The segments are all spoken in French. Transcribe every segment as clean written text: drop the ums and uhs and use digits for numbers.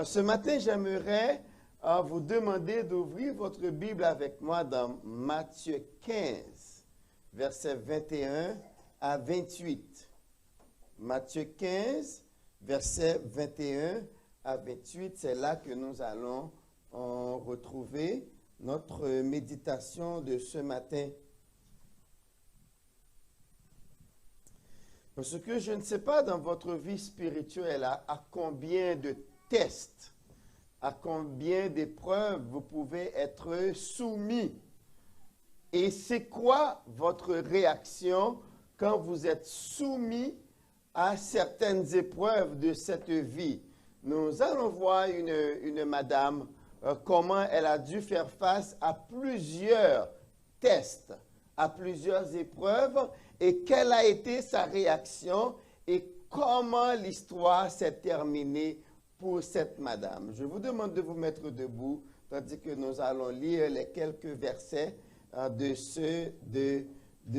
Ce matin, j'aimerais vous demander d'ouvrir votre Bible avec moi dans Matthieu 15, versets 21 à 28. Matthieu 15, versets 21 à 28, c'est là que nous allons retrouver notre méditation de ce matin. Parce que je ne sais pas dans votre vie spirituelle à combien de tests, à combien d'épreuves vous pouvez être soumis. Et c'est quoi votre réaction quand vous êtes soumis à certaines épreuves de cette vie? Nous allons voir une madame, comment elle a dû faire face à plusieurs tests, à plusieurs épreuves, et quelle a été sa réaction et comment l'histoire s'est terminée pour cette madame. Je vous demande de vous mettre debout, tandis que nous allons lire les quelques versets de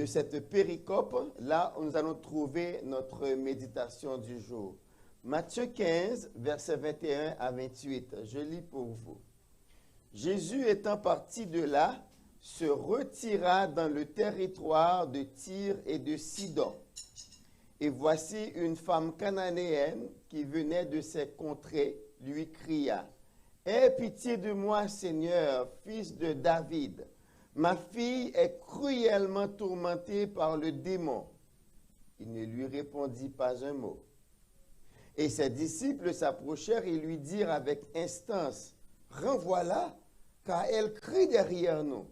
cette péricope, là où nous allons trouver notre méditation du jour. Matthieu 15, versets 21 à 28. Je lis pour vous. Jésus étant parti de là, se retira dans le territoire de Tyr et de Sidon. Et voici une femme cananéenne qui venait de ces contrées, lui cria, « Aie pitié de moi, Seigneur, fils de David. Ma fille est cruellement tourmentée par le démon. » Il ne lui répondit pas un mot. Et ses disciples s'approchèrent et lui dirent avec instance, « Renvoie-la, car elle crie derrière nous. »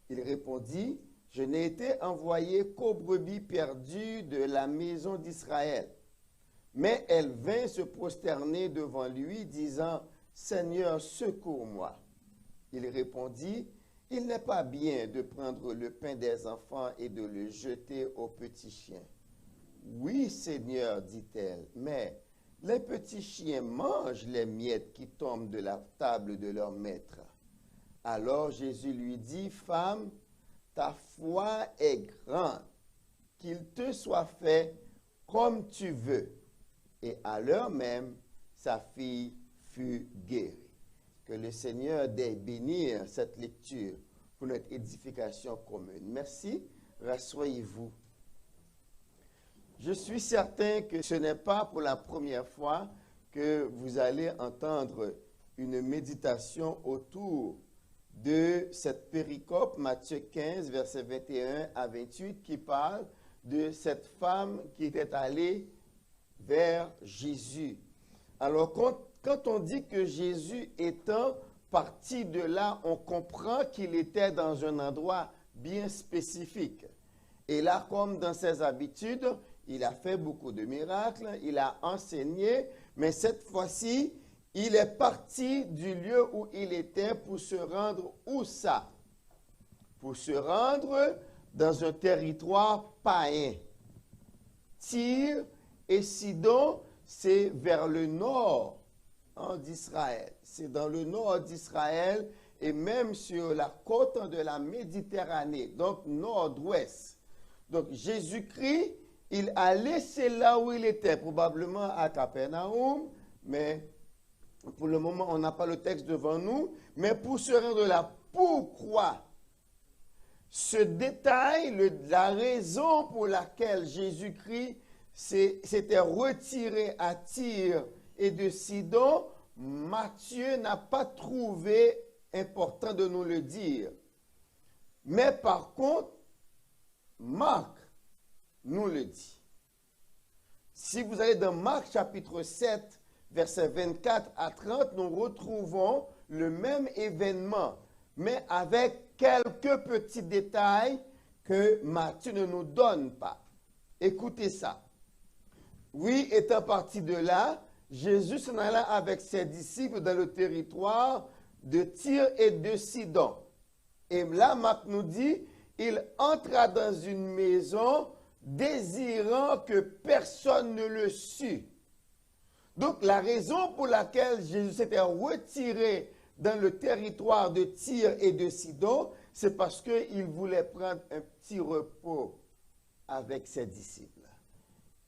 Il répondit, « Je n'ai été envoyé qu'aux brebis perdues de la maison d'Israël. » Mais elle vint se prosterner devant lui, disant, « Seigneur, secours-moi. » Il répondit, « Il n'est pas bien de prendre le pain des enfants et de le jeter aux petits chiens. » « Oui, Seigneur, dit-elle, mais les petits chiens mangent les miettes qui tombent de la table de leur maître. » Alors Jésus lui dit, « Femme, ta foi est grande, qu'il te soit fait comme tu veux. » Et à l'heure même, sa fille fut guérie. Que le Seigneur daigne bénir cette lecture pour notre édification commune. Merci, rassoyez-vous. Je suis certain que ce n'est pas pour la première fois que vous allez entendre une méditation autour de cette péricope, Matthieu 15, versets 21 à 28, qui parle de cette femme qui était allée vers Jésus. Alors, quand on dit que Jésus étant parti de là, on comprend qu'il était dans un endroit bien spécifique. Et là, comme dans ses habitudes, il a fait beaucoup de miracles, il a enseigné, mais cette fois-ci, il est parti du lieu où il était pour se rendre où ça? Pour se rendre dans un territoire païen. Tyr et Sidon, c'est vers le nord d'Israël. C'est dans le nord d'Israël et même sur la côte de la Méditerranée, donc nord-ouest. Donc Jésus-Christ, il a laissé là où il était, probablement à Capernaum, mais pour le moment, on n'a pas le texte devant nous, mais pour se rendre là, pourquoi? Ce détail, la raison pour laquelle Jésus-Christ s'était retiré à Tyr et de Sidon, Matthieu n'a pas trouvé important de nous le dire. Mais par contre, Marc nous le dit. Si vous allez dans Marc chapitre 7, versets 24 à 30, nous retrouvons le même événement, mais avec quelques petits détails que Matthieu ne nous donne pas. Écoutez ça. Oui, étant parti de là, Jésus s'en alla avec ses disciples dans le territoire de Tyr et de Sidon. Et là, Marc nous dit, il entra dans une maison désirant que personne ne le sût. Donc, la raison pour laquelle Jésus s'était retiré dans le territoire de Tyr et de Sidon, c'est parce qu'il voulait prendre un petit repos avec ses disciples.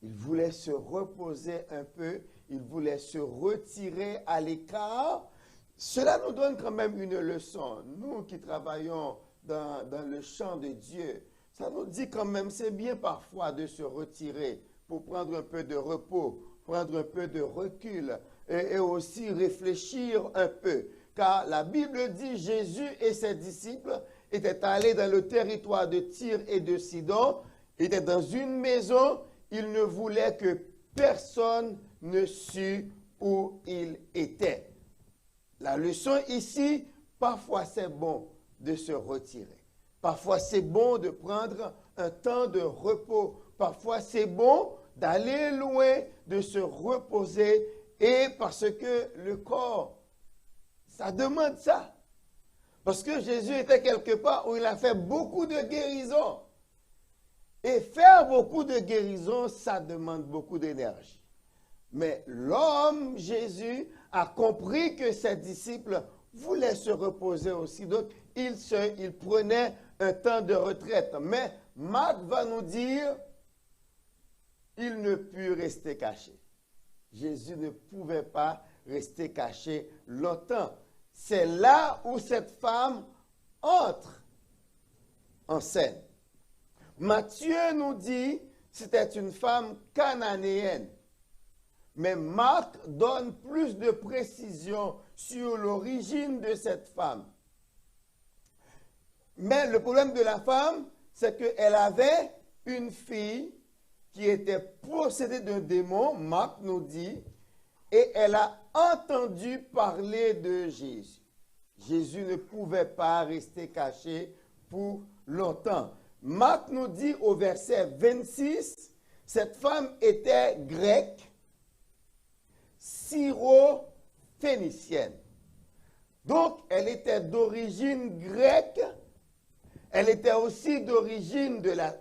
Il voulait se reposer un peu il voulait se retirer à l'écart. Cela nous donne quand même une leçon. Nous qui travaillons dans le champ de Dieu, ça nous dit quand même, c'est bien parfois de se retirer pour prendre un peu de repos, prendre un peu de recul et aussi réfléchir un peu. Car la Bible dit, Jésus et ses disciples étaient allés dans le territoire de Tyr et de Sidon, étaient dans une maison, ils ne voulaient que personne ne sût où il était. La leçon ici, parfois c'est bon de se retirer. Parfois c'est bon de prendre un temps de repos. Parfois c'est bon d'aller loin, de se reposer. Et parce que le corps, ça demande ça. Parce que Jésus était quelque part où il a fait beaucoup de guérisons. Et faire beaucoup de guérisons, ça demande beaucoup d'énergie. Mais l'homme, Jésus, a compris que ses disciples voulaient se reposer aussi. Donc, il prenait un temps de retraite. Mais Marc va nous dire, il ne put rester caché. Jésus ne pouvait pas rester caché longtemps. C'est là où cette femme entre en scène. Matthieu nous dit que c'était une femme cananéenne. Mais Marc donne plus de précision sur l'origine de cette femme. Mais le problème de la femme, c'est qu'elle avait une fille qui était possédée d'un démon, Marc nous dit, et elle a entendu parler de Jésus. Jésus ne pouvait pas rester caché pour longtemps. Marc nous dit au verset 26, cette femme était grecque, syro-phénicienne. Donc, elle était d'origine grecque. Elle était aussi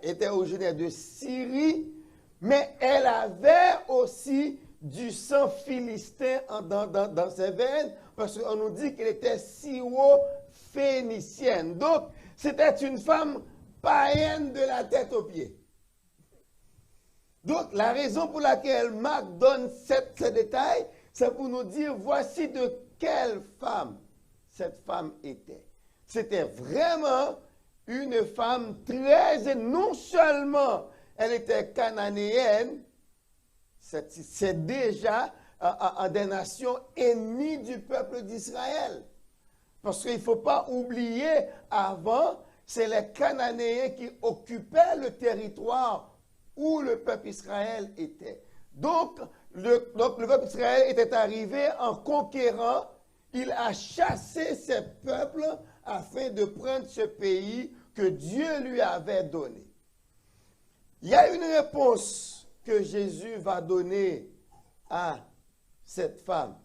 était originaire de Syrie, mais elle avait aussi du sang philistin dans ses veines, parce qu'on nous dit qu'elle était syro-phénicienne. Donc, c'était une femme païenne de la tête aux pieds. Donc, la raison pour laquelle Marc donne ces détails, c'est pour nous dire, voici de quelle femme cette femme était. C'était vraiment une femme très... Non seulement elle était cananéenne, c'est déjà des nations ennemies du peuple d'Israël. Parce qu'il ne faut pas oublier, avant, c'est les Cananéens qui occupaient le territoire où le peuple Israël était. Donc, le peuple Israël était arrivé en conquérant, il a chassé ces peuples afin de prendre ce pays que Dieu lui avait donné. Il y a une réponse que Jésus va donner à cette femme.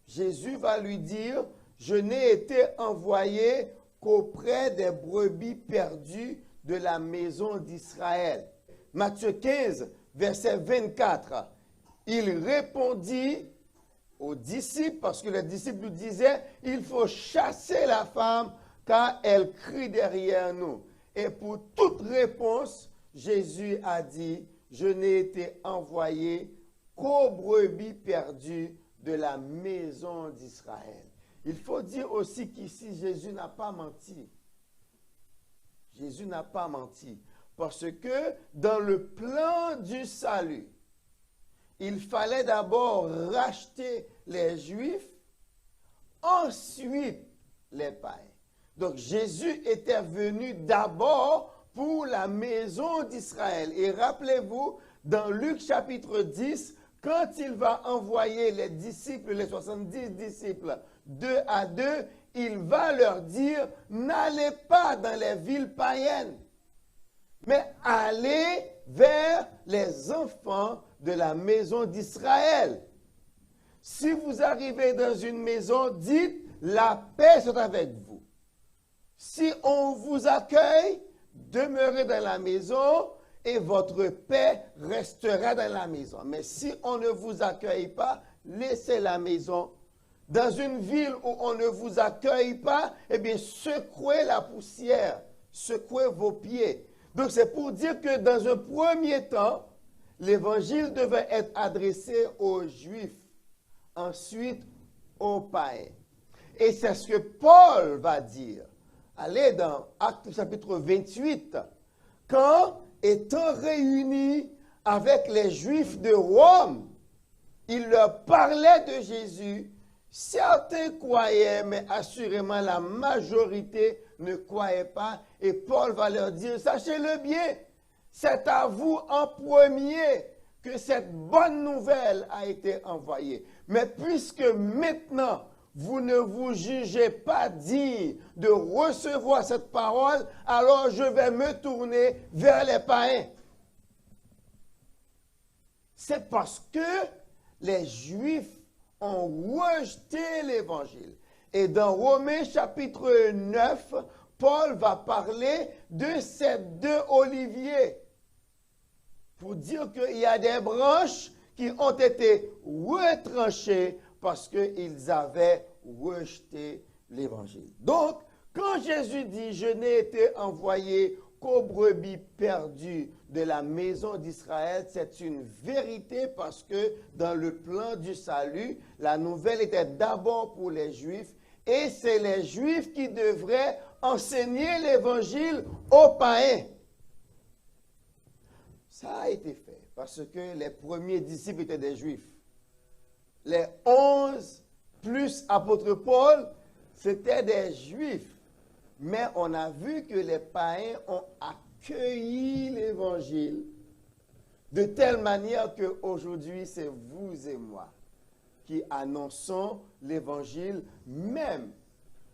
Jésus va lui dire, je n'ai été envoyé qu'auprès des brebis perdues de la maison d'Israël. Matthieu 15, verset 24. Il répondit aux disciples, parce que les disciples lui disaient, il faut chasser la femme car elle crie derrière nous. Et pour toute réponse, Jésus a dit, je n'ai été envoyé qu'aux brebis perdues de la maison d'Israël. Il faut dire aussi qu'ici, Jésus n'a pas menti. Jésus n'a pas menti. Parce que dans le plan du salut, il fallait d'abord racheter les Juifs, ensuite les païens. Donc Jésus était venu d'abord pour la maison d'Israël. Et rappelez-vous, dans Luc chapitre 10, quand il va envoyer les disciples, les 70 disciples, 2 à 2, il va leur dire, n'allez pas dans les villes païennes, mais allez vers les enfants de la maison d'Israël. Si vous arrivez dans une maison, dites, la paix soit avec vous. Si on vous accueille, demeurez dans la maison et votre paix restera dans la maison. Mais si on ne vous accueille pas, laissez la maison. Dans une ville où on ne vous accueille pas, eh bien, secouez la poussière, secouez vos pieds. Donc, c'est pour dire que dans un premier temps, l'évangile devait être adressé aux Juifs, ensuite aux païens. Et c'est ce que Paul va dire. Allez dans Actes chapitre 28, quand, étant réunis avec les Juifs de Rome, il leur parlait de Jésus. Certains croyaient, mais assurément la majorité ne croyait pas. Et Paul va leur dire, sachez-le bien, c'est à vous en premier que cette bonne nouvelle a été envoyée. Mais puisque maintenant, vous ne vous jugez pas digne de recevoir cette parole, alors je vais me tourner vers les païens. C'est parce que les Juifs ont rejeté l'évangile. Et dans Romains chapitre 9, Paul va parler de ces deux oliviers pour dire qu'il y a des branches qui ont été retranchées parce qu'ils avaient rejeté l'évangile. Donc, quand Jésus dit « Je n'ai été envoyé qu'aux brebis perdues de la maison d'Israël », c'est une vérité parce que dans le plan du salut, la nouvelle était d'abord pour les Juifs et c'est les Juifs qui devraient enseigner l'évangile aux païens. Ça a été fait parce que les premiers disciples étaient des Juifs. Les 11 plus apôtres Paul, c'était des Juifs. Mais on a vu que les païens ont accueilli l'évangile de telle manière qu'aujourd'hui, c'est vous et moi qui annonçons l'évangile même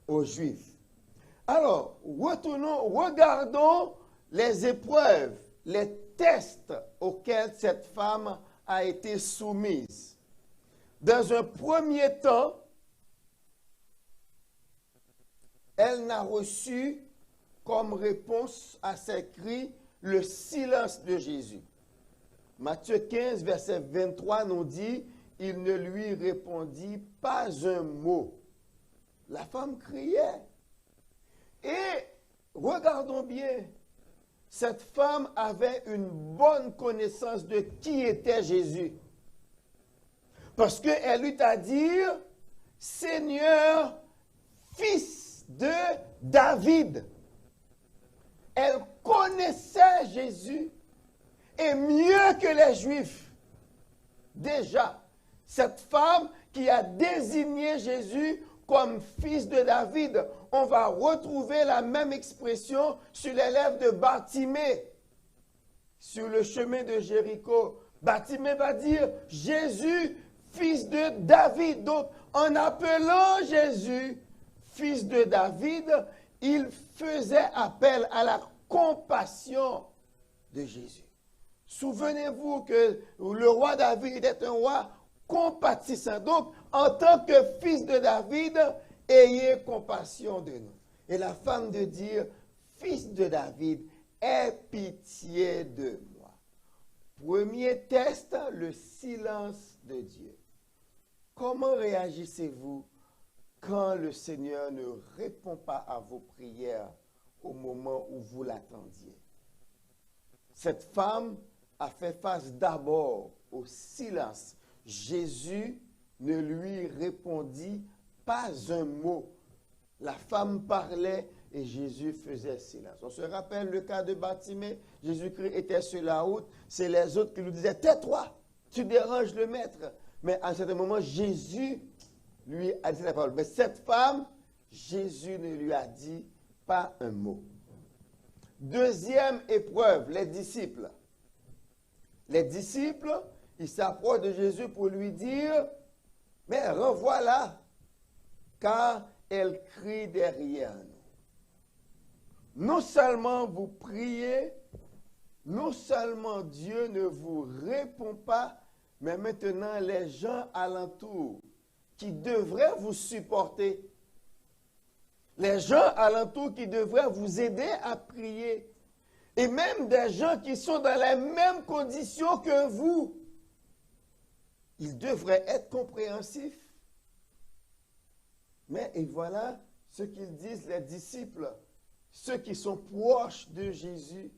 aux Juifs. Alors, regardons les épreuves, les tests auxquels cette femme a été soumise. Dans un premier temps, elle n'a reçu comme réponse à ses cris le silence de Jésus. Matthieu 15, verset 23 nous dit, il ne lui répondit pas un mot. La femme criait. Et regardons bien, cette femme avait une bonne connaissance de qui était Jésus. Parce qu'elle eut à dire, Seigneur, fils de David. Elle connaissait Jésus et mieux que les Juifs. Déjà, cette femme qui a désigné Jésus comme fils de David, on va retrouver la même expression sur les lèvres de Bartimée, sur le chemin de Jéricho. Bartimée va dire, Jésus, fils de David. Donc, en appelant Jésus, fils de David, il faisait appel à la compassion de Jésus. Souvenez-vous que le roi David était un roi compatissant. Donc, en tant que fils de David, ayez compassion de nous. Et la femme de dire, fils de David, aie pitié de moi. Premier test, le silence de Dieu. Comment réagissez-vous quand le Seigneur ne répond pas à vos prières au moment où vous l'attendiez? Cette femme a fait face d'abord au silence. Jésus ne lui répondit pas un mot. La femme parlait et Jésus faisait silence. On se rappelle le cas de Bartimée. Jésus-Christ était sur la route. C'est les autres qui lui disaient, tais-toi, tu déranges le maître. Mais à un certain moment, Jésus lui a dit la parole. Mais cette femme, Jésus ne lui a dit pas un mot. Deuxième épreuve, les disciples. Les disciples, ils s'approchent de Jésus pour lui dire, mais revoilà, car elle crie derrière nous. Non seulement vous priez, non seulement Dieu ne vous répond pas, mais maintenant les gens alentour qui devraient vous supporter, les gens alentour qui devraient vous aider à prier, et même des gens qui sont dans les mêmes conditions que vous, ils devraient être compréhensifs. Mais et voilà ce qu'ils disent les disciples, ceux qui sont proches de Jésus.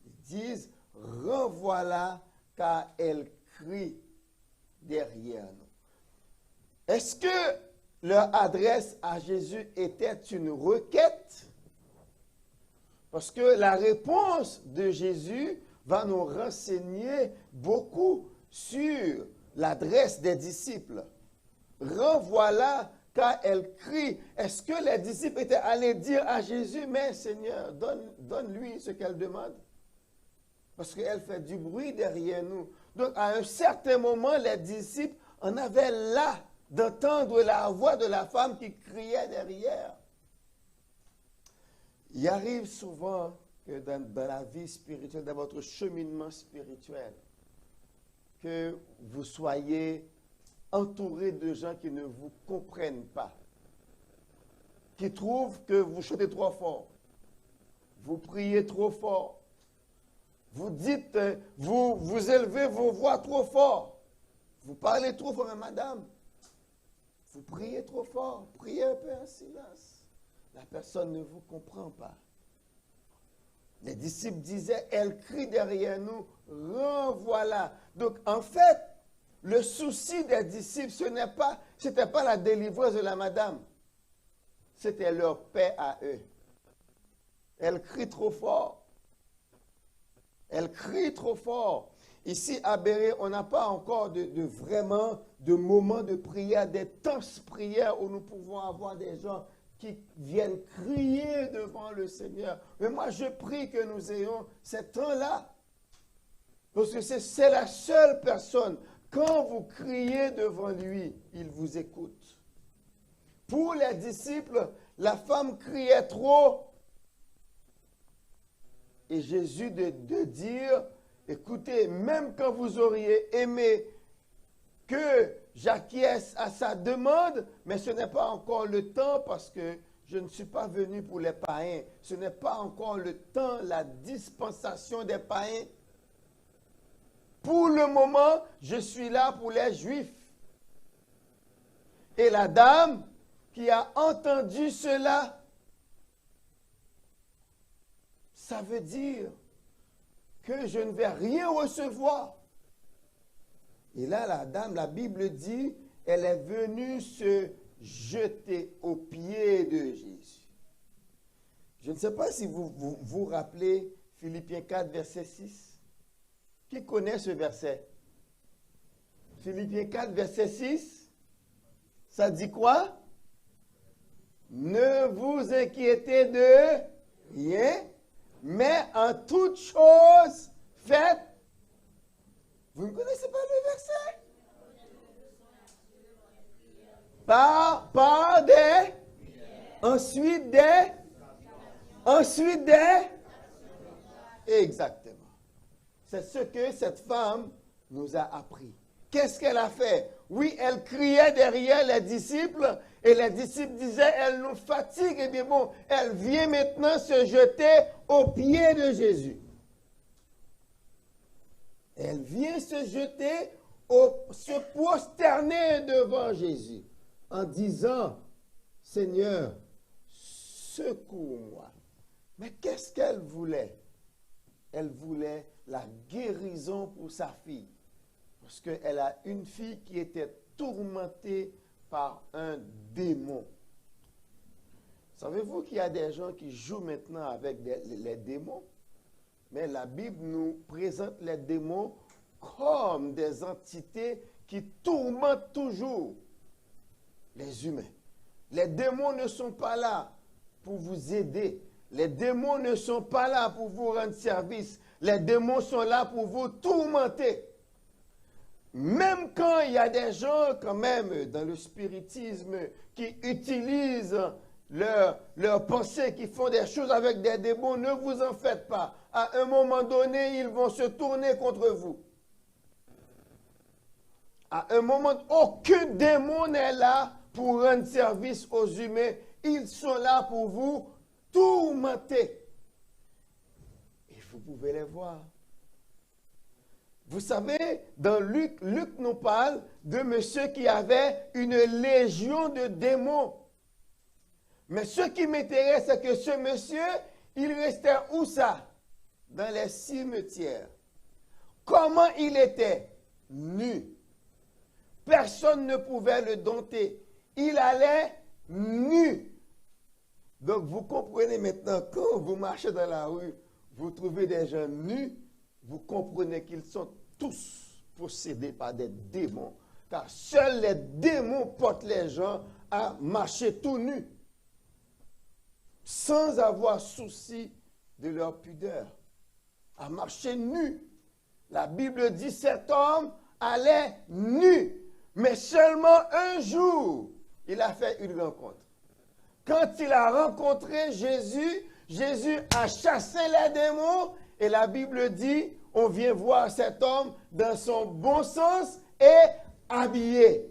Ils disent, revoilà, car elle crie derrière nous. Est-ce que leur adresse à Jésus était une requête? Parce que la réponse de Jésus va nous renseigner beaucoup sur l'adresse des disciples. Renvoie-la car elle crie. Est-ce que les disciples étaient allés dire à Jésus, mais Seigneur, donne-lui ce qu'elle demande? Parce qu'elle fait du bruit derrière nous. Donc, à un certain moment, les disciples en avaient là d'entendre la voix de la femme qui criait derrière. Il arrive souvent que dans la vie spirituelle, dans votre cheminement spirituel, que vous soyez entouré de gens qui ne vous comprennent pas, qui trouvent que vous chantez trop fort, vous priez trop fort, vous dites, vous élevez vos voix trop fort, vous parlez trop fort, mais madame, vous priez trop fort, priez un peu en silence. La personne ne vous comprend pas. Les disciples disaient, elle crie derrière nous, renvoie-la. Donc en fait, le souci des disciples, c'était pas la délivrance de la madame. C'était leur paix à eux. Elle crie trop fort. Elle crie trop fort. Ici, à Béret, on n'a pas encore vraiment de moments de prière, d'intenses prières où nous pouvons avoir des gens qui viennent crier devant le Seigneur. Mais moi, je prie que nous ayons ce temps-là. Parce que c'est la seule personne. Quand vous criez devant lui, il vous écoute. Pour les disciples, la femme criait trop. Et Jésus de dire, écoutez, même quand vous auriez aimé que j'acquiesce à sa demande, mais ce n'est pas encore le temps parce que je ne suis pas venu pour les païens. Ce n'est pas encore le temps, la dispensation des païens. Pour le moment, je suis là pour les Juifs. Et la dame qui a entendu cela, ça veut dire que je ne vais rien recevoir. Et là, la dame, la Bible dit, elle est venue se jeter aux pieds de Jésus. Je ne sais pas si vous rappelez Philippiens 4, verset 6. Qui connaît ce verset? Philippiens 4, verset 6. Ça dit quoi? Ne vous inquiétez de rien, mais en toute chose, faites. Vous ne connaissez pas le verset? Par des. Ensuite des. Exactement. C'est ce que cette femme nous a appris. Qu'est-ce qu'elle a fait? Oui, elle criait derrière les disciples et les disciples disaient, elle nous fatigue. Et bien bon, elle vient maintenant se jeter aux pieds de Jésus. Elle vient se jeter, se prosterner devant Jésus en disant, Seigneur, secours-moi. Mais qu'est-ce qu'elle voulait? Elle voulait la guérison pour sa fille. Parce qu'elle a une fille qui était tourmentée par un démon. Savez-vous qu'il y a des gens qui jouent maintenant avec les démons? Mais la Bible nous présente les démons comme des entités qui tourmentent toujours les humains. Les démons ne sont pas là pour vous aider. Les démons ne sont pas là pour vous rendre service. Les démons sont là pour vous tourmenter. Même quand il y a des gens quand même dans le spiritisme qui utilisent leurs pensées, qui font des choses avec des démons, ne vous en faites pas. À un moment donné, ils vont se tourner contre vous. À un moment, aucun démon n'est là pour rendre service aux humains. Ils sont là pour vous tourmenter. Et vous pouvez les voir. Vous savez, dans Luc nous parle de monsieur qui avait une légion de démons. Mais ce qui m'intéresse, c'est que ce monsieur, il restait où ça? Dans les cimetières. Comment il était? Nu. Personne ne pouvait le dompter. Il allait nu. Donc vous comprenez maintenant, quand vous marchez dans la rue, vous trouvez des gens nus, vous comprenez qu'ils sont tous possédés par des démons. Car seuls les démons portent les gens à marcher tout nus, sans avoir souci de leur pudeur, à marcher nus. La Bible dit cet homme allait nu, mais seulement un jour, il a fait une rencontre. Quand il a rencontré Jésus, Jésus a chassé les démons et la Bible dit, on vient voir cet homme dans son bon sens et habillé.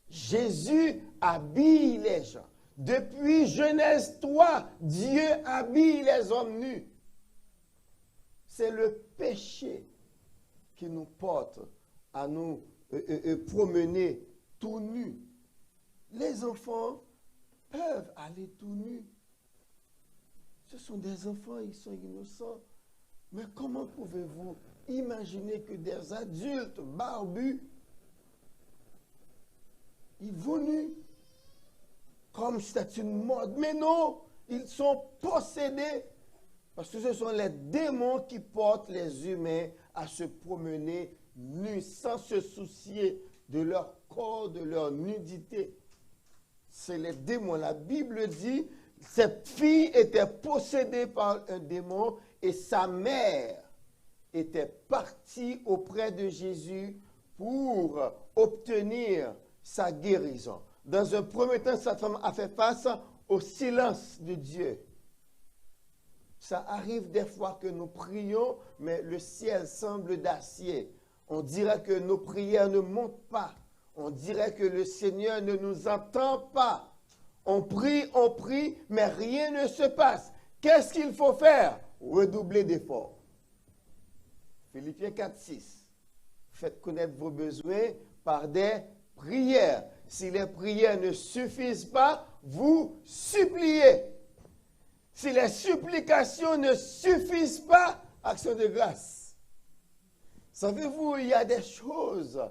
Jésus habille les gens. Depuis Genèse 3, Dieu habille les hommes nus. C'est le péché qui nous porte à nous promener tout nus. Les enfants peuvent aller tout nus. Ce sont des enfants, ils sont innocents. Mais comment pouvez-vous imaginer que des adultes barbus, ils vont nus? Comme c'est une mode. Mais non, ils sont possédés. Parce que ce sont les démons qui portent les humains à se promener nus, sans se soucier de leur corps, de leur nudité. C'est les démons. La Bible dit, cette fille était possédée par un démon et sa mère était partie auprès de Jésus pour obtenir sa guérison. Dans un premier temps, cette femme a fait face au silence de Dieu. Ça arrive des fois que nous prions, mais le ciel semble d'acier. On dirait que nos prières ne montent pas. On dirait que le Seigneur ne nous entend pas. On prie, mais rien ne se passe. Qu'est-ce qu'il faut faire? Redoubler d'efforts. Philippiens 4, 6. Faites connaître vos besoins par des prières. Si les prières ne suffisent pas, vous suppliez. Si les supplications ne suffisent pas, action de grâce. Savez-vous, il y a des choses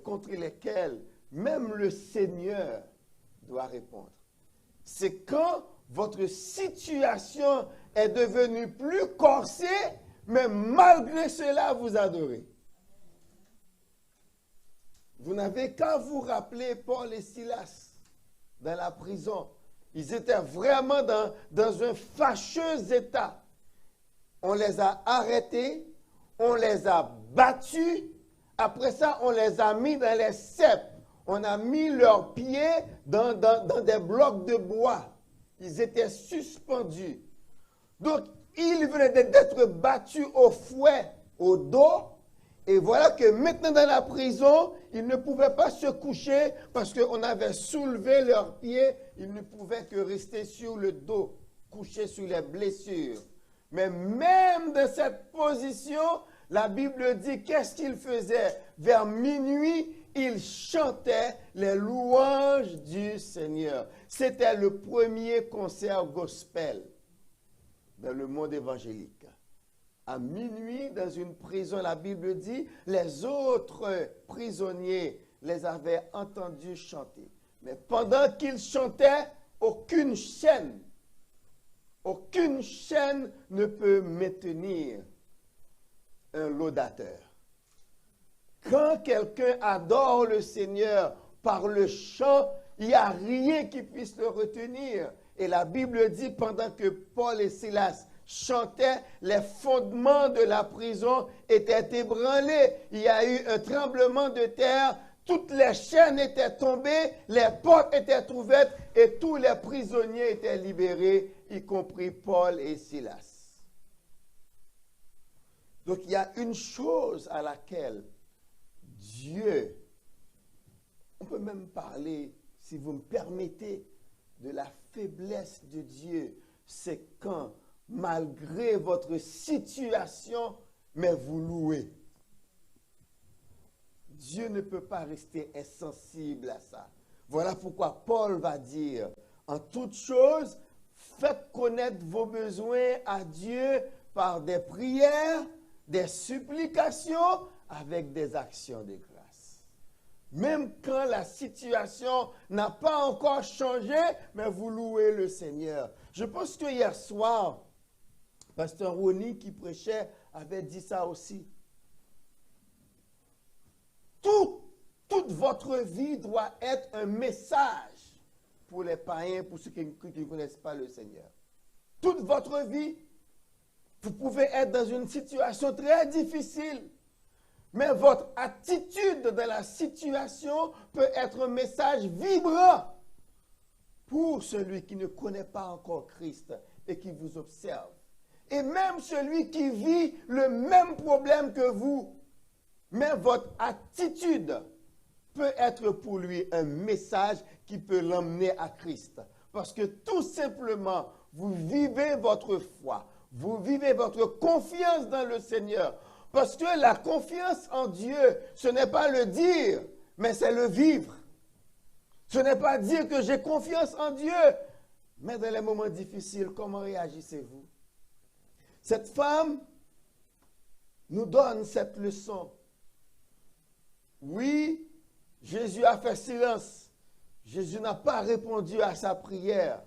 contre lesquelles même le Seigneur doit répondre. C'est quand votre situation est devenue plus corsée, mais malgré cela, vous adorez. Vous n'avez qu'à vous rappeler Paul et Silas dans la prison. Ils étaient vraiment dans un fâcheux état. On les a arrêtés, on les a battus. Après ça, on les a mis dans les ceps. On a mis leurs pieds dans des blocs de bois. Ils étaient suspendus. Donc, ils venaient d'être battus au fouet, au dos. Et voilà que maintenant dans la prison, ils ne pouvaient pas se coucher parce qu'on avait soulevé leurs pieds. Ils ne pouvaient que rester sur le dos, couchés sur les blessures. Mais même dans cette position, la Bible dit qu'est-ce qu'ils faisaient? Vers minuit, ils chantaient les louanges du Seigneur. C'était le premier concert gospel dans le monde évangélique. À minuit, dans une prison, la Bible dit, les autres prisonniers les avaient entendus chanter. Mais pendant qu'ils chantaient, aucune chaîne ne peut maintenir un laudateur. Quand quelqu'un adore le Seigneur par le chant, il n'y a rien qui puisse le retenir. Et la Bible dit, pendant que Paul et Silas chantaient, les fondements de la prison étaient ébranlés. Il y a eu un tremblement de terre, toutes les chaînes étaient tombées, les portes étaient ouvertes et tous les prisonniers étaient libérés, y compris Paul et Silas. Donc il y a une chose à laquelle Dieu, on peut même parler, si vous me permettez, de la faiblesse de Dieu, c'est quand, malgré votre situation, mais vous louez. Dieu ne peut pas rester insensible à ça. Voilà pourquoi Paul va dire, en toute chose, faites connaître vos besoins à Dieu par des prières, des supplications avec des actions de grâce. Même quand la situation n'a pas encore changé, mais vous louez le Seigneur. Je pense que hier soir, Pasteur Ronnie qui prêchait avait dit ça aussi. Toute votre vie doit être un message pour les païens, pour ceux qui ne connaissent pas le Seigneur. Toute votre vie, vous pouvez être dans une situation très difficile, mais votre attitude dans la situation peut être un message vibrant pour celui qui ne connaît pas encore Christ et qui vous observe. Et même celui qui vit le même problème que vous, mais votre attitude peut être pour lui un message qui peut l'emmener à Christ. Parce que tout simplement, vous vivez votre foi, vous vivez votre confiance dans le Seigneur. Parce que la confiance en Dieu, ce n'est pas le dire, mais c'est le vivre. Ce n'est pas dire que j'ai confiance en Dieu, mais dans les moments difficiles, comment réagissez-vous? Cette femme nous donne cette leçon. Oui, Jésus a fait silence. Jésus n'a pas répondu à sa prière.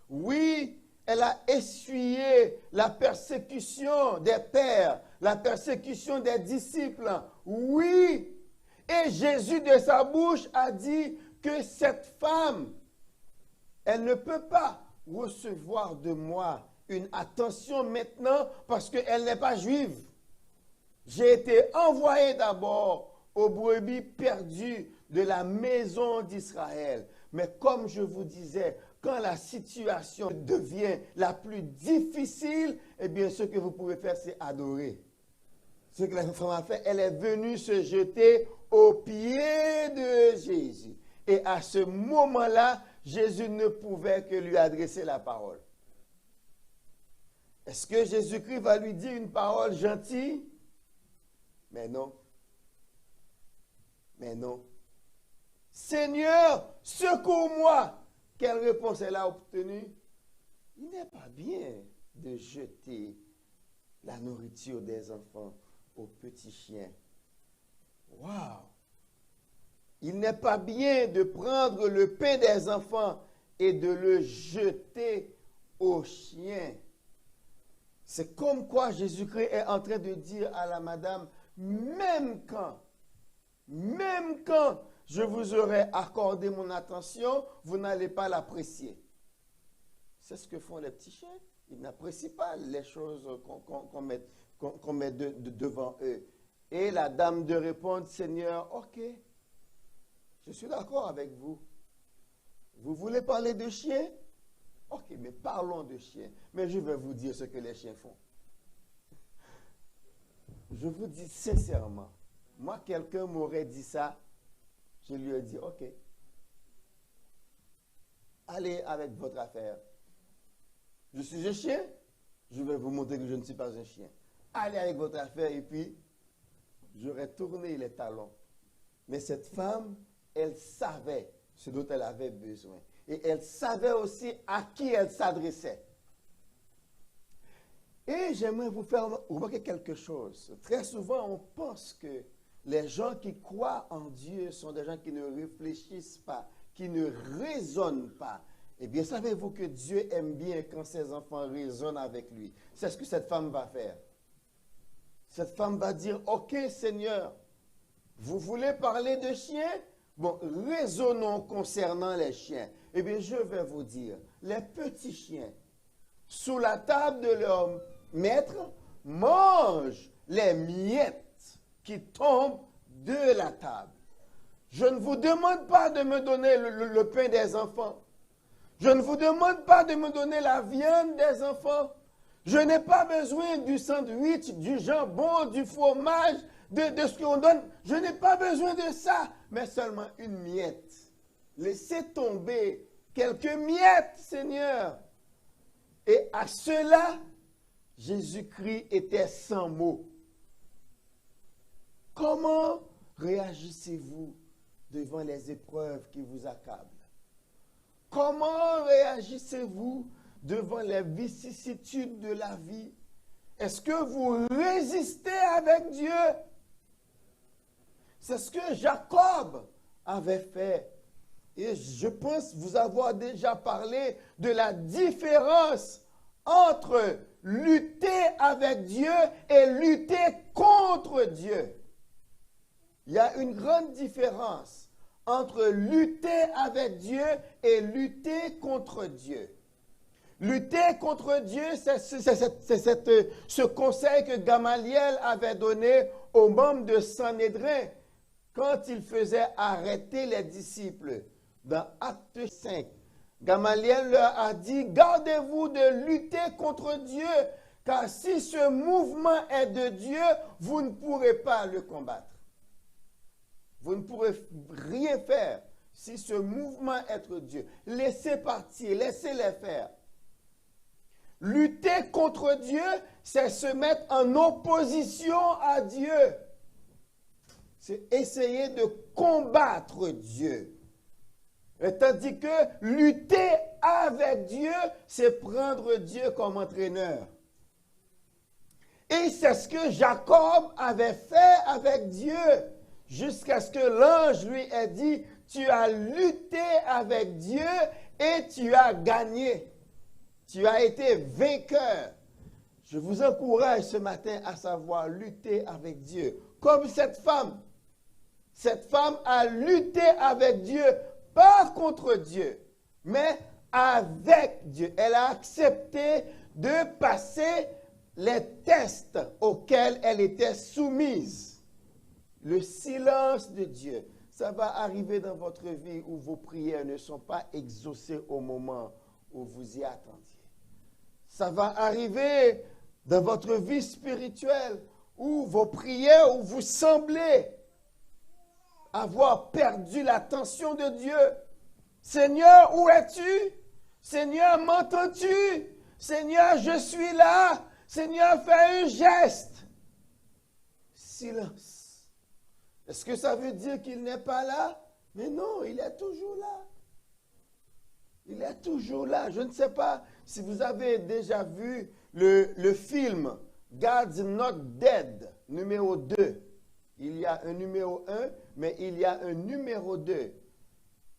Oui, elle a essuyé la persécution des pères, la persécution des disciples. Oui, et Jésus de sa bouche a dit que cette femme, elle ne peut pas recevoir de moi une attention maintenant parce qu'elle n'est pas juive. J'ai été envoyé d'abord aux brebis perdues de la maison d'Israël. Mais comme je vous disais, quand la situation devient la plus difficile, eh bien, ce que vous pouvez faire, c'est adorer. Ce que la femme a fait, elle est venue se jeter aux pieds de Jésus. Et à ce moment-là, Jésus ne pouvait que lui adresser la parole. Est-ce que Jésus-Christ va lui dire une parole gentille? Mais non. Mais non. Seigneur, secours-moi. Quelle réponse elle a obtenue? Il n'est pas bien de jeter la nourriture des enfants aux petits chiens. Waouh! Il n'est pas bien de prendre le pain des enfants et de le jeter aux chiens. C'est comme quoi Jésus-Christ est en train de dire à la madame, même quand je vous aurais accordé mon attention, vous n'allez pas l'apprécier. C'est ce que font les petits chiens. Ils n'apprécient pas les choses qu'on met devant eux. Et la dame de répondre, Seigneur, ok, je suis d'accord avec vous. Vous voulez parler de chiens? Ok, mais parlons de chiens. Mais je vais vous dire ce que les chiens font. Je vous dis sincèrement, moi, quelqu'un m'aurait dit ça, je lui ai dit, ok, allez avec votre affaire. Je suis un chien, je vais vous montrer que je ne suis pas un chien. Allez avec votre affaire et puis, j'aurais tourné les talons. Mais cette femme, elle savait ce dont elle avait besoin. Et elle savait aussi à qui elle s'adressait. Et j'aimerais vous faire remarquer quelque chose. Très souvent, on pense que les gens qui croient en Dieu sont des gens qui ne réfléchissent pas, qui ne raisonnent pas. Eh bien, savez-vous que Dieu aime bien quand ses enfants raisonnent avec lui? C'est ce que cette femme va faire. Cette femme va dire, ok Seigneur, vous voulez parler de chiens? Bon, raisonnons concernant les chiens. Eh bien, je vais vous dire, les petits chiens, sous la table de leur maître, mangent les miettes qui tombent de la table. Je ne vous demande pas de me donner le pain des enfants. Je ne vous demande pas de me donner la viande des enfants. Je n'ai pas besoin du sandwich, du jambon, du fromage, de ce qu'on donne. Je n'ai pas besoin de ça, mais seulement une miette. Laissez tomber quelques miettes, Seigneur. Et à cela, Jésus-Christ était sans mots. Comment réagissez-vous devant les épreuves qui vous accablent? Comment réagissez-vous devant les vicissitudes de la vie? Est-ce que vous résistez avec Dieu? C'est ce que Jacob avait fait. Et je pense vous avoir déjà parlé de la différence entre lutter avec Dieu et lutter contre Dieu. Il y a une grande différence entre lutter avec Dieu et lutter contre Dieu. Lutter contre Dieu, c'est ce conseil que Gamaliel avait donné aux membres de Sanhédrin quand il faisait arrêter les disciples. Dans Acte 5, Gamaliel leur a dit, gardez-vous de lutter contre Dieu, car si ce mouvement est de Dieu, vous ne pourrez pas le combattre. Vous ne pourrez rien faire si ce mouvement est de Dieu. Laissez partir, laissez-les faire. Lutter contre Dieu, c'est se mettre en opposition à Dieu. C'est essayer de combattre Dieu. Et tandis que lutter avec Dieu, c'est prendre Dieu comme entraîneur. Et c'est ce que Jacob avait fait avec Dieu, jusqu'à ce que l'ange lui ait dit, tu as lutté avec Dieu et tu as gagné. Tu as été vainqueur. Je vous encourage ce matin à savoir lutter avec Dieu. Comme cette femme. Cette femme a lutté avec Dieu, pas contre Dieu, mais avec Dieu. Elle a accepté de passer les tests auxquels elle était soumise. Le silence de Dieu. Ça va arriver dans votre vie où vos prières ne sont pas exaucées au moment où vous y attendiez. Ça va arriver dans votre vie spirituelle où vos prières, où vous semblez avoir perdu l'attention de Dieu. Seigneur, où es-tu? Seigneur, m'entends-tu? Seigneur, je suis là. Seigneur, fais un geste. Silence. Est-ce que ça veut dire qu'il n'est pas là? Mais non, il est toujours là. Il est toujours là. Je ne sais pas si vous avez déjà vu le film God's Not Dead, numéro 2. Il y a un numéro 1, mais il y a un numéro 2.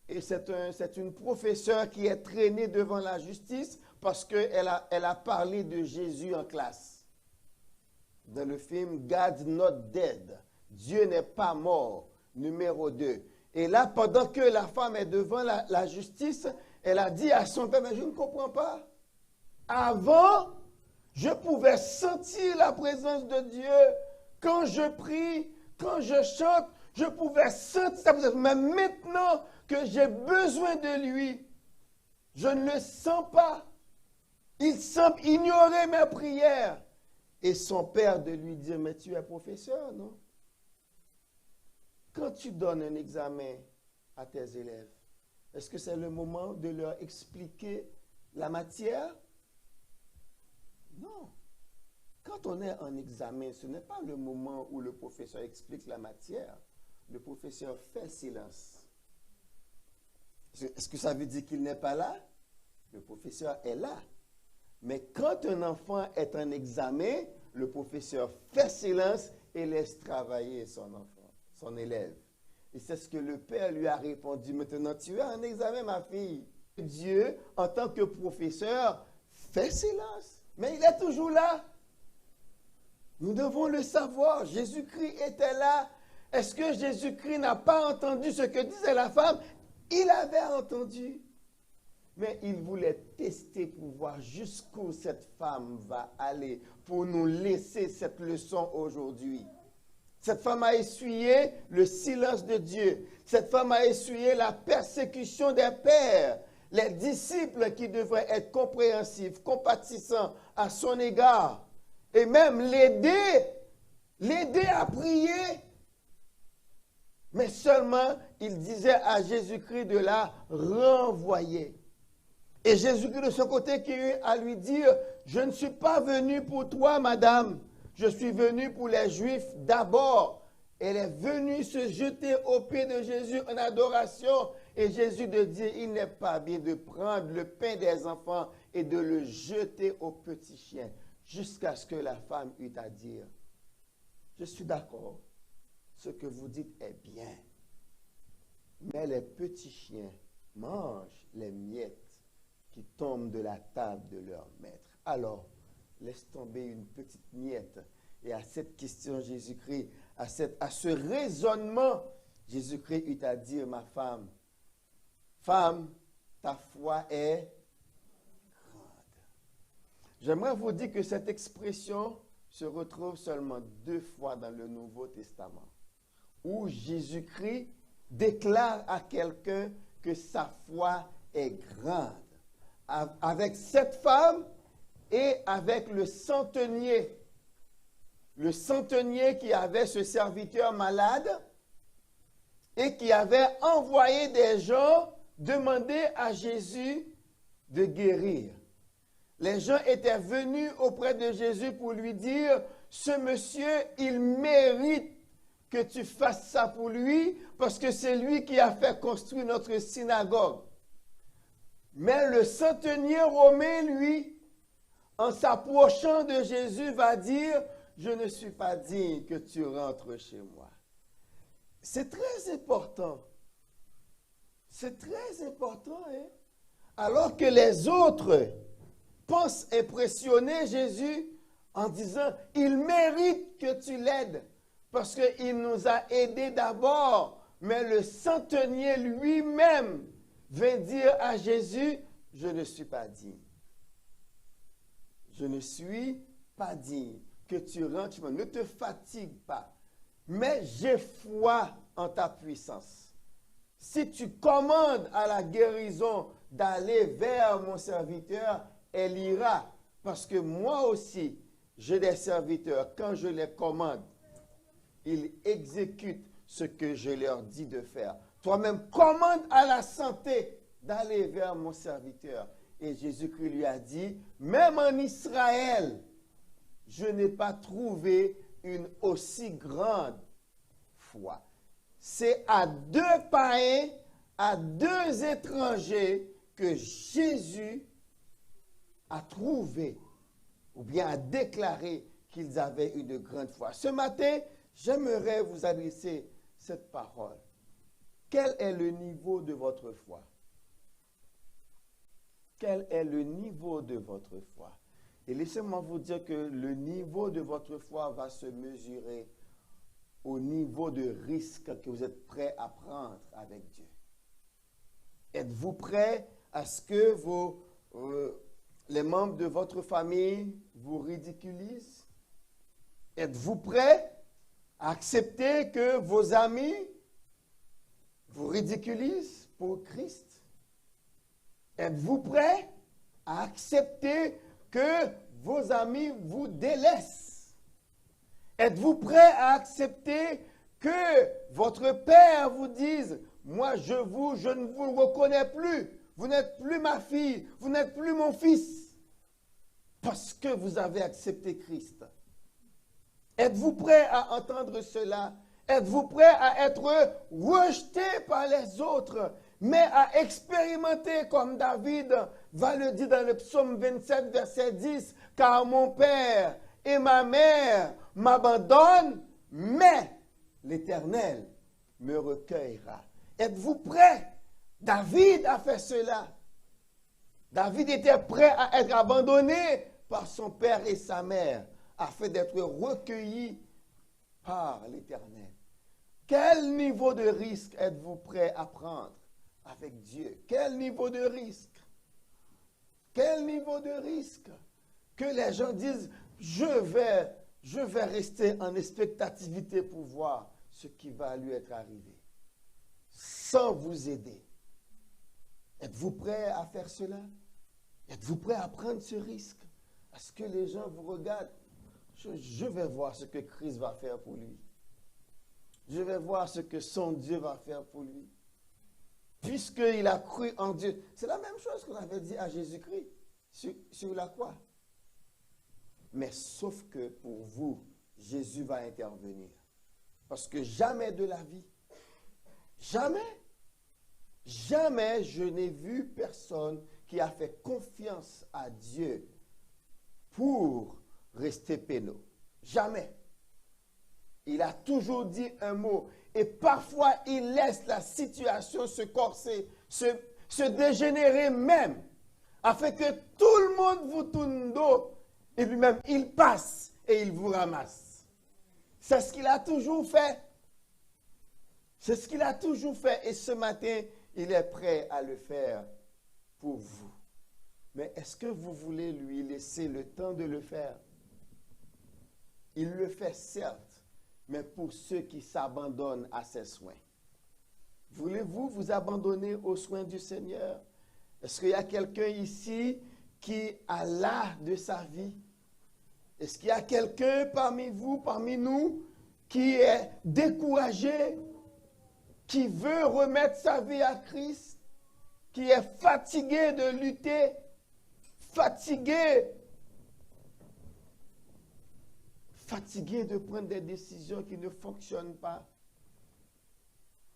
Et c'est une professeure qui est traînée devant la justice parce qu'elle a parlé de Jésus en classe. Dans le film God's Not Dead, Dieu n'est pas mort, numéro 2. Et là, pendant que la femme est devant la justice, elle a dit à son père, mais je ne comprends pas. Avant, je pouvais sentir la présence de Dieu. Quand je prie, quand je chante, je pouvais sentir sa présence. Mais maintenant que j'ai besoin de lui, je ne le sens pas. Il semble ignorer mes prières. Et son père de lui dire, mais tu es professeur, non? Quand tu donnes un examen à tes élèves, est-ce que c'est le moment de leur expliquer la matière? Non. Quand on est en examen, ce n'est pas le moment où le professeur explique la matière. Le professeur fait silence. Est-ce que ça veut dire qu'il n'est pas là? Le professeur est là. Mais quand un enfant est en examen, le professeur fait silence et laisse travailler son enfant, son élève. Et c'est ce que le père lui a répondu. Maintenant, tu es en examen, ma fille. Dieu, en tant que professeur, fait silence. Mais il est toujours là. Nous devons le savoir. Jésus-Christ était là. Est-ce que Jésus-Christ n'a pas entendu ce que disait la femme? Il avait entendu. Mais il voulait tester pour voir jusqu'où cette femme va aller pour nous laisser cette leçon aujourd'hui. Cette femme a essuyé le silence de Dieu. Cette femme a essuyé la persécution des pères. Les disciples qui devraient être compréhensifs, compatissants à son égard. Et même l'aider à prier. Mais seulement, il disait à Jésus-Christ de la renvoyer. Et Jésus-Christ de son côté qui eut à lui dire, je ne suis pas venu pour toi, madame. Je suis venu pour les Juifs d'abord. Elle est venue se jeter aux pieds de Jésus en adoration. Et Jésus de dire, il n'est pas bien de prendre le pain des enfants et de le jeter aux petits chiens. jusqu'à ce que la femme eut à dire, je suis d'accord, ce que vous dites est bien, mais les petits chiens mangent les miettes qui tombent de la table de leur maître. Alors, laisse tomber une petite miette. Et à cette question, Jésus-Christ, à ce raisonnement, Jésus-Christ eut à dire, ma femme, femme, ta foi est grande. J'aimerais vous dire que cette expression se retrouve seulement 2 fois dans le Nouveau Testament, où Jésus-Christ déclare à quelqu'un que sa foi est grande. Avec cette femme et avec le centenier. Le centenier qui avait ce serviteur malade et qui avait envoyé des gens demander à Jésus de guérir. Les gens étaient venus auprès de Jésus pour lui dire, ce monsieur, il mérite que tu fasses ça pour lui parce que c'est lui qui a fait construire notre synagogue. Mais le centenier romain, lui, en s'approchant de Jésus, va dire, je ne suis pas digne que tu rentres chez moi. C'est très important. C'est très important, hein? Alors que les autres pensent impressionner Jésus en disant, il mérite que tu l'aides parce qu'il nous a aidés d'abord. Mais le centenier lui-même vint dire à Jésus, je ne suis pas digne. Je ne suis pas digne que tu rentres chez moi. Ne te fatigue pas. Mais j'ai foi en ta puissance. Si tu commandes à la guérison d'aller vers mon serviteur, elle ira. Parce que moi aussi, j'ai des serviteurs. Quand je les commande, ils exécutent ce que je leur dis de faire. Toi-même, commande à la santé d'aller vers mon serviteur. Et Jésus-Christ lui a dit, même en Israël, je n'ai pas trouvé une aussi grande foi. C'est à 2 païens, à 2 étrangers que Jésus a trouvé, ou bien a déclaré qu'ils avaient une grande foi. Ce matin, j'aimerais vous adresser cette parole. Quel est le niveau de votre foi? Quel est le niveau de votre foi? Et laissez-moi vous dire que le niveau de votre foi va se mesurer au niveau de risque que vous êtes prêt à prendre avec Dieu. Êtes-vous prêt à ce que les membres de votre famille vous ridiculisent? Êtes-vous prêt à accepter que vos amis vous ridiculisent pour Christ? Êtes-vous prêt à accepter que vos amis vous délaissent? Êtes-vous prêt à accepter que votre père vous dise, moi je ne vous reconnais plus, vous n'êtes plus ma fille, vous n'êtes plus mon fils, parce que vous avez accepté Christ? Êtes-vous prêt à entendre cela? Êtes-vous prêt à être rejeté par les autres, mais à expérimenter comme David va le dire dans le psaume 27, verset 10, car mon père et ma mère m'abandonnent, mais l'Éternel me recueillera. Êtes-vous prêt? David a fait cela. David était prêt à être abandonné par son père et sa mère, afin d'être recueilli par l'Éternel. Quel niveau de risque êtes-vous prêt à prendre avec Dieu? Quel niveau de risque? Quel niveau de risque? Que les gens disent, je vais rester en expectativité pour voir ce qui va lui être arrivé, sans vous aider. Êtes-vous prêt à faire cela? Êtes-vous prêt à prendre ce risque? Est-ce que les gens vous regardent? Je vais voir ce que Christ va faire pour lui. Je vais voir ce que son Dieu va faire pour lui. Puisqu'il a cru en Dieu. C'est la même chose qu'on avait dit à Jésus-Christ sur la croix. Mais sauf que pour vous, Jésus va intervenir. Parce que jamais de la vie, jamais je n'ai vu personne qui a fait confiance à Dieu pour rester pénaux. Jamais. Il a toujours dit un mot. Et parfois, il laisse la situation se corser, se dégénérer même, afin que tout le monde vous tourne dos. Et lui-même, il passe et il vous ramasse. C'est ce qu'il a toujours fait. C'est ce qu'il a toujours fait. Et ce matin, il est prêt à le faire pour vous. Mais est-ce que vous voulez lui laisser le temps de le faire? Il le fait certes, mais pour ceux qui s'abandonnent à ses soins. Voulez-vous vous abandonner aux soins du Seigneur? Est-ce qu'il y a quelqu'un ici qui a l'art de sa vie? Est-ce qu'il y a quelqu'un parmi vous, parmi nous, qui est découragé, qui veut remettre sa vie à Christ, qui est fatigué de lutter, fatigué de prendre des décisions qui ne fonctionnent pas,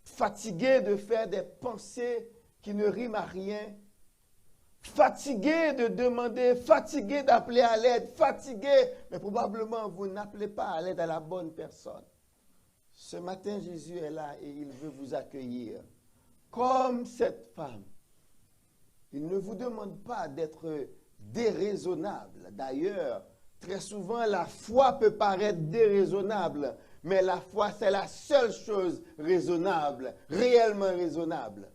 fatigué de faire des pensées qui ne riment à rien, fatigué de demander, fatigué d'appeler à l'aide, fatigué, mais probablement vous n'appelez pas à l'aide à la bonne personne. Ce matin, Jésus est là et il veut vous accueillir. Comme cette femme, il ne vous demande pas d'être déraisonnable. D'ailleurs, très souvent, la foi peut paraître déraisonnable, mais la foi, c'est la seule chose raisonnable, réellement raisonnable.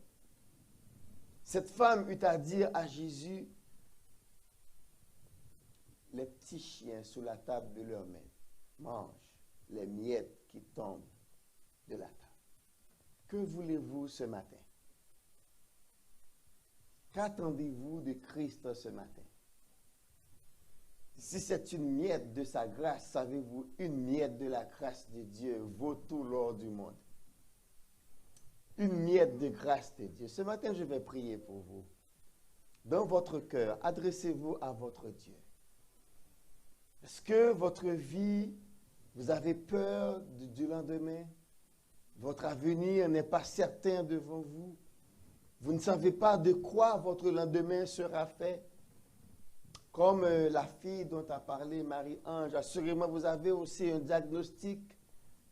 Cette femme eut à dire à Jésus, les petits chiens sous la table de leurs mains mangent les miettes qui tombent de la table. Que voulez-vous ce matin? Qu'attendez-vous de Christ ce matin? Si c'est une miette de sa grâce, savez-vous, une miette de la grâce de Dieu vaut tout l'or du monde. Une miette de grâce de Dieu. Ce matin, je vais prier pour vous. Dans votre cœur, adressez-vous à votre Dieu. Est-ce que votre vie, vous avez peur du lendemain? Votre avenir n'est pas certain devant vous? Vous ne savez pas de quoi votre lendemain sera fait? Comme la fille dont a parlé Marie-Ange, assurément vous avez aussi un diagnostic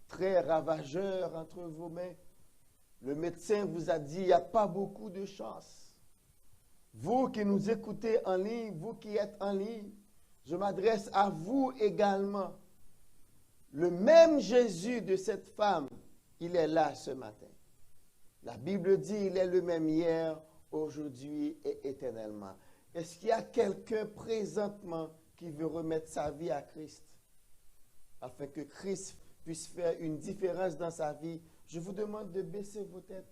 très ravageur entre vos mains. Le médecin vous a dit, il n'y a pas beaucoup de chance. Vous qui nous écoutez en ligne, vous qui êtes en ligne, je m'adresse à vous également. Le même Jésus de cette femme, il est là ce matin. La Bible dit, il est le même hier, aujourd'hui et éternellement. Est-ce qu'il y a quelqu'un présentement qui veut remettre sa vie à Christ, afin que Christ puisse faire une différence dans sa vie? Je vous demande de baisser vos têtes,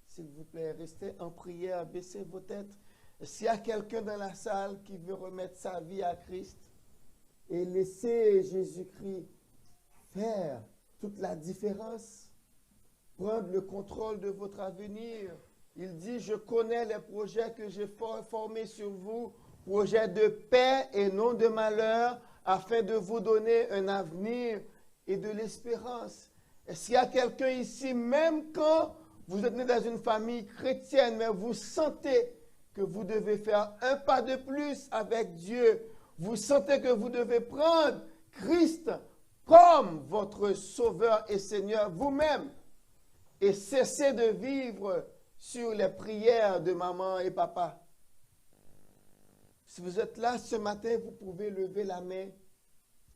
s'il vous plaît. Restez en prière, baissez vos têtes. S'il y a quelqu'un dans la salle qui veut remettre sa vie à Christ et laisser Jésus-Christ faire toute la différence, prendre le contrôle de votre avenir. Il dit, je connais les projets que j'ai formés sur vous, projets de paix et non de malheur, afin de vous donner un avenir et de l'espérance. Est-ce qu'il y a quelqu'un ici, même quand vous êtes né dans une famille chrétienne, mais vous sentez que vous devez faire un pas de plus avec Dieu, vous sentez que vous devez prendre Christ comme votre Sauveur et Seigneur vous-même et cesser de vivre sur les prières de maman et papa? Si vous êtes là ce matin, vous pouvez lever la main.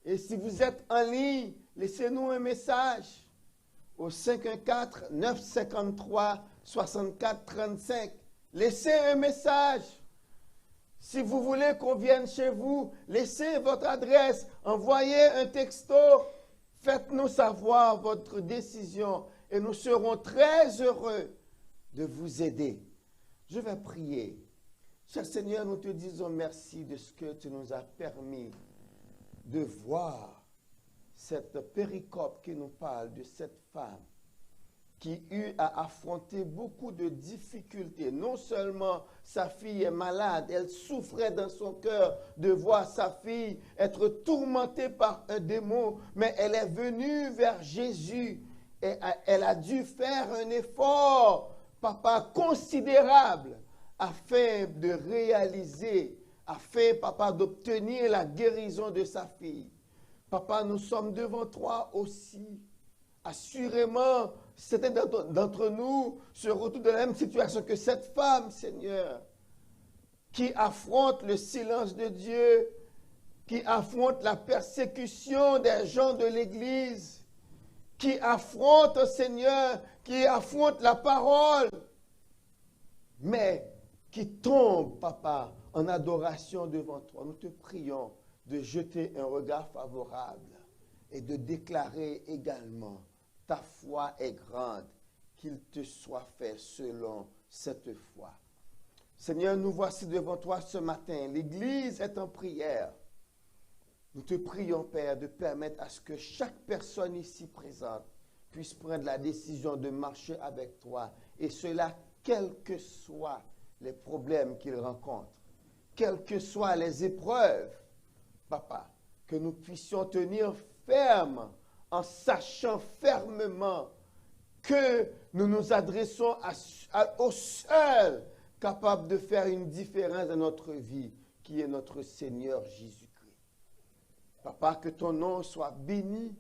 Et si vous êtes en ligne, laissez-nous un message au 514-953-6435. Laissez un message. Si vous voulez qu'on vienne chez vous, laissez votre adresse, envoyez un texto, faites-nous savoir votre décision et nous serons très heureux de vous aider. Je vais prier. Cher Seigneur, nous te disons merci de ce que tu nous as permis de voir cette péricope qui nous parle de cette femme qui eut à affronter beaucoup de difficultés. Non seulement sa fille est malade, elle souffrait dans son cœur de voir sa fille être tourmentée par un démon, mais elle est venue vers Jésus et elle a dû faire un effort, papa, considérable afin de réaliser, afin, papa, d'obtenir la guérison de sa fille. Papa, nous sommes devant toi aussi. Assurément, certains d'entre nous se retrouvent dans la même situation que cette femme, Seigneur, qui affronte le silence de Dieu, qui affronte la persécution des gens de l'Église, qui affronte, Seigneur, qui affronte la parole, mais qui tombe, papa, en adoration devant toi. Nous te prions de jeter un regard favorable et de déclarer également, ta foi est grande, qu'il te soit fait selon cette foi. Seigneur, nous voici devant toi ce matin. L'Église est en prière. Nous te prions, Père, de permettre à ce que chaque personne ici présente puisse prendre la décision de marcher avec toi. Et cela, quels que soient les problèmes qu'ils rencontrent, quelles que soient les épreuves, Papa, que nous puissions tenir ferme en sachant fermement que nous nous adressons au seul capable de faire une différence dans notre vie, qui est notre Seigneur Jésus-Christ. Papa, que ton nom soit béni,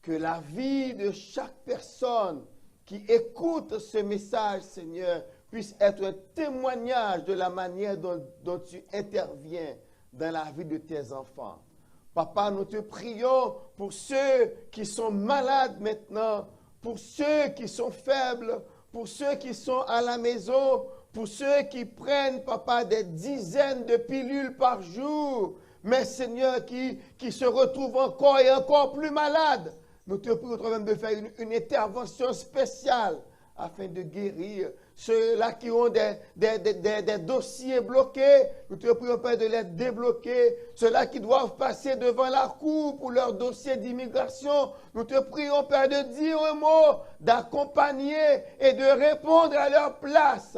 que la vie de chaque personne qui écoute ce message, Seigneur, puisse être un témoignage de la manière dont tu interviens dans la vie de tes enfants. Papa, nous te prions pour ceux qui sont malades maintenant, pour ceux qui sont faibles, pour ceux qui sont à la maison, pour ceux qui prennent, papa, des dizaines de pilules par jour, mais Seigneur, qui se retrouvent encore et encore plus malades. Nous te prions toi-même de faire une intervention spéciale afin de guérir ceux-là qui ont des dossiers bloqués. Nous te prions, Père, de les débloquer. Ceux-là qui doivent passer devant la cour pour leur dossier d'immigration. Nous te prions, Père, de dire un mot, d'accompagner et de répondre à leur place,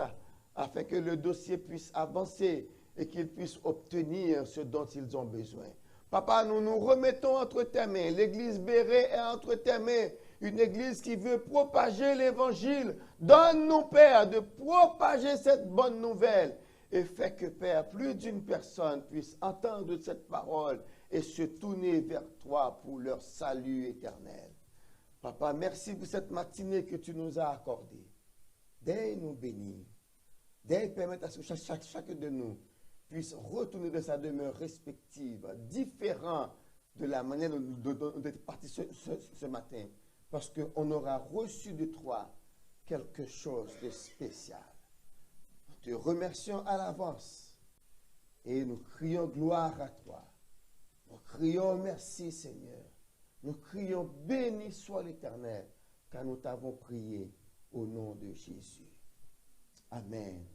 afin que le dossier puisse avancer et qu'ils puissent obtenir ce dont ils ont besoin. Papa, nous nous remettons entre tes mains. L'église Béret est entre tes mains. Une église qui veut propager l'évangile. Donne-nous, Père, de propager cette bonne nouvelle. Et fais que, Père, plus d'une personne puisse entendre cette parole et se tourner vers toi pour leur salut éternel. Papa, merci pour cette matinée que tu nous as accordée. Daigne nous bénir. Daigne permettre à ce que chacun de nous puisse retourner de sa demeure respective, différent de la manière dont on est parti ce matin, parce qu'on aura reçu de toi quelque chose de spécial. Nous te remercions à l'avance et nous crions gloire à toi. Nous crions merci, Seigneur. Nous crions béni soit l'Éternel, car nous t'avons prié au nom de Jésus. Amen.